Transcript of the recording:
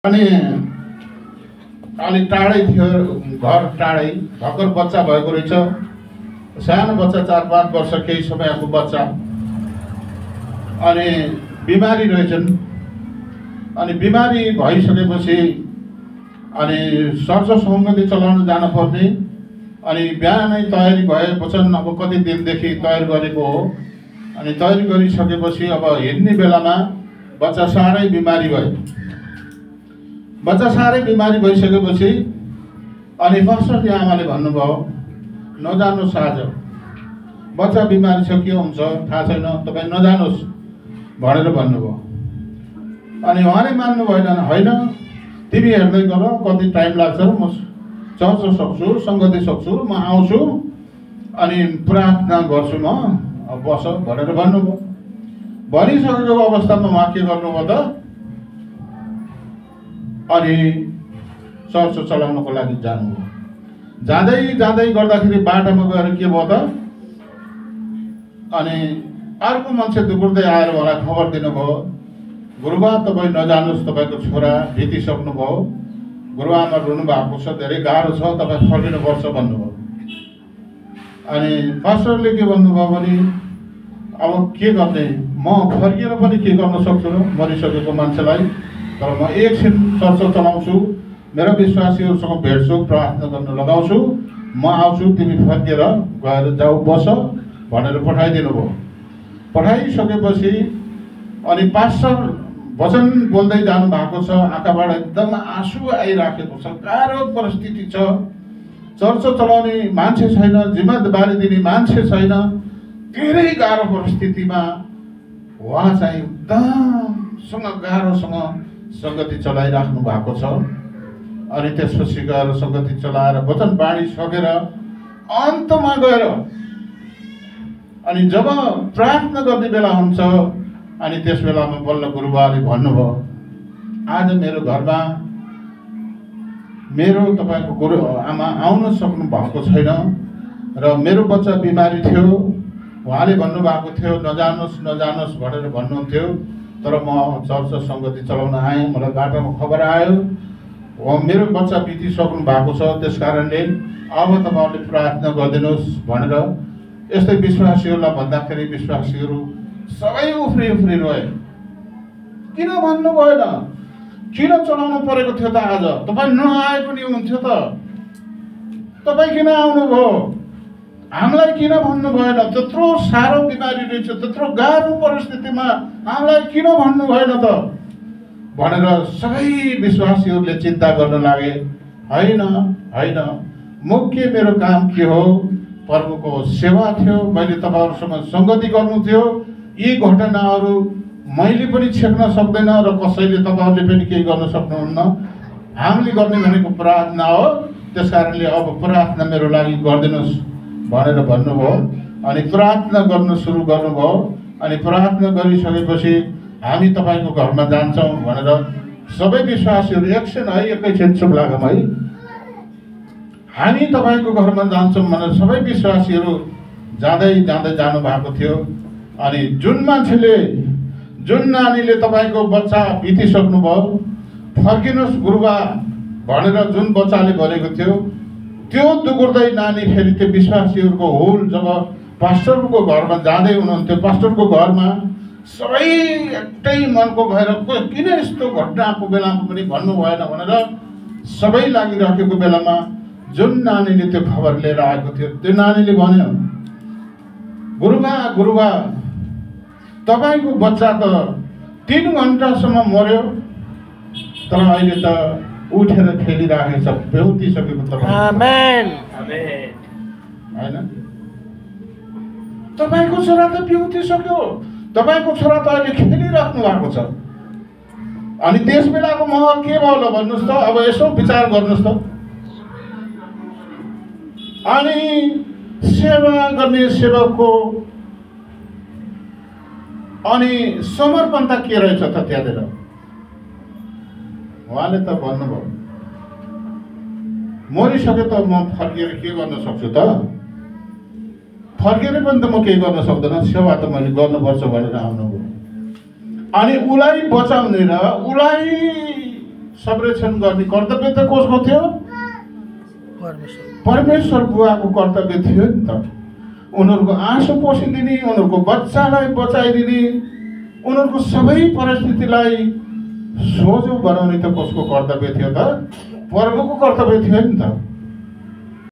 अनि अलि टाढै थियो, घर टाढै। भर्खर बच्चा भएको रहेछ, सानो बच्चा, 4-5 वर्ष केही समयको बच्चा। अनि बिमारी रहेछन्। अनि बिमारी भइसकेपछि अनि सरसफाइले चलाउन जानुपर्ने। अनि बिहानै तयारी भएपछि अब कति दिनदेखि तयारी गरेको हो। अनि तयारी गरिसकेपछि अब हिँड्ने बेलामा बच्चा साह्रै बिमारी भयो। बच्चा साह्रै बिमारी भइसकेपछि अनि फर्स्टली आमाले भन्नुभयो नजानुहोस् आज, बच्चा बिमारी छ, के हुन्छ थाहा छैन, तपाईँ नजानुहोस् भनेर भन्नुभयो। अनि उहाँले मान्नु भएन, होइन तिमी हेर्दै गर, कति टाइम लाग्छ, म चर्च सक्छु, सङ्गति सक्छु, म आउँछु अनि प्रार्थना गर्छु, म बस भनेर भन्नुभयो। भनिसकेको अवस्थामा उहाँ के गर्नुभयो त, अनि चर्च चलाउनको लागि जानुभयो। जाँदै जाँदै गर्दाखेरि बाटोमा गएर के भयो त, अनि अर्को मान्छे दुगुर्दै आएर उहाँलाई खबर दिनुभयो, गुरुबा तपाईँ नजानुहोस्, तपाईँको छोरा बितिसक्नुभयो, गुरुआमा रुनु भएको छ, धेरै गाह्रो छ, तपाईँ फर्किनुपर्छ भन्नुभयो। अनि पास्टरले के भन्नुभयो भने अब के गर्ने, म फर्किएर पनि के गर्न सक्छु र मरिसकेको मान्छेलाई, तर म एकछिन चर्च चलाउँछु, मेरा विश्वासीहरूसँग भेट्छु, प्रार्थना गर्न लगाउँछु, म आउँछु, तिमी फर्केर गएर जाऊ बस भनेर पठाइदिनु भयो। पठाइसकेपछि अनि पास्टर वचन बोल्दै जानु भएको छ, आँखाबाट एकदम आँसु आइराखेको छ, गाह्रो परिस्थिति छ, चर्च चलाउने मान्छे छैन, जिम्मेवारी दिने मान्छे छैन, धेरै गाह्रो परिस्थितिमा उहाँ चाहिँ एकदमसँग गाह्रोसँग सङ्गति चलाइराख्नु भएको छ। अनि त्यसपछि गएर सङ्गति चलाएर वचन बाँडिसकेर अन्तमा गएर अनि जब प्रार्थना गर्ने बेला हुन्छ अनि त्यस बेलामा बल्ल गुरुबाले भन्नुभयो, आज मेरो घरमा मेरो तपाईँको गुरु आमा आउन सक्नु भएको छैन र मेरो बच्चा बिमारी थियो, उहाँले भन्नुभएको थियो नजानुहोस् नजानुहोस् भनेर भन्नुहुन्थ्यो, तर म चर्च सङ्गति चलाउन आएँ, मलाई बाटोमा खबर आयो मेरो बच्चा बितिसक्नु भएको छ, त्यस कारणले अब तपाईँहरूले प्रार्थना गरिदिनुहोस् भनेर यस्तै विश्वासीहरूलाई भन्दाखेरि विश्वासीहरू सबै उफ्री उफ्री रोए। किन भन्नु भएन, किन चलाउनु परेको थियो त, आज तपाईँ नआए पनि हुन्थ्यो त, तपाईँ किन आउनुभयो, हामीलाई किन भन्नु भएन, त्यत्रो साह्रो बिमारी रहेछ, त्यत्रो गाह्रो परिस्थितिमा हामीलाई किन भन्नु भएन त भनेर सबै विश्वासीहरूले चिन्ता गर्न लागे। होइन होइन, मुख्य मेरो काम के हो, प्रभुको सेवा थियो, मैले तपाईँहरूसँग सङ्गति गर्नु थियो, यी घटनाहरू मैले पनि छेक्न सक्दैन र कसैले तपाईँहरूले पनि केही गर्न सक्नुहुन्न, हामीले गर्ने भनेको प्रार्थना हो, त्यस कारणले अब प्रार्थना मेरो लागि गरिदिनुहोस् भनेर भन्नुभयो। अनि प्रार्थना गर्न सुरु गर्नुभयो। अनि प्रार्थना गरिसकेपछि हामी तपाईँको घरमा जान्छौँ भनेर सबै विश्वासीहरू एकैछिन चुप लागौँ है, हामी तपाईँको घरमा जान्छौँ भनेर सबै विश्वासीहरू जाँदै जाँदै जानु भएको थियो। अनि जुन नानीले तपाईँको बच्चा बितिसक्नुभयो, फर्किनुहोस् गुरुबा भनेर जुन बच्चाले भनेको थियो, त्यो दुगुर्दै नानी फेरि त्यो विश्वासीहरूको हुल जब पास्टरको घरमा जाँदै हुनुहुन्थ्यो, पास्टरको घरमा सबै एकै मनको भएर किन यस्तो घटनाको बेलामा पनि भन्नु भएन भनेर सबै लागिराखेको बेलामा जुन नानीले त्यो खबर लिएर आएको थियो, त्यो नानीले भन्यो, गुरुबा तपाईँको बच्चा त 3 घन्टासम्म मर्यो, तर अहिले त उठेर खेलिराखेको छ, बेहुतिसकेको त आमेन होइन, तपाईँको छोरा त बेहुतिसक्यो, तपाईँको छोरा त अहिले खेलिराख्नु भएको छ। अनि त्यस बेलाको माहौल के भयो ल भन्नुहोस् त, अब यसो विचार गर्नुहोस् त। अनि सेवा गर्ने सेवकको अनि समर्पण त के रहेछ त त्यहाँनिर, उहाँले त भन्नुभयो मरिसक्यो त म फर्किएर के गर्न सक्छु त, फर्केर पनि त म केही गर्न सक्दैन, सेवा त मैले गर्नुपर्छ भनेर आउनुभयो। अनि उसलाई बचाउने र उसलाई संरक्षण गर्ने कर्तव्य त कसको थियो? परमेश्वर बुवाको कर्तव्य थियो नि त। उनीहरूको आँसु पोसिदिने, उनीहरूको बच्चालाई बचाइदिने, उनीहरूको सबै परिस्थितिलाई सोझो बनाउने त कसको कर्तव्य थियो त? प्रभुको कर्तव्य थियो नि त।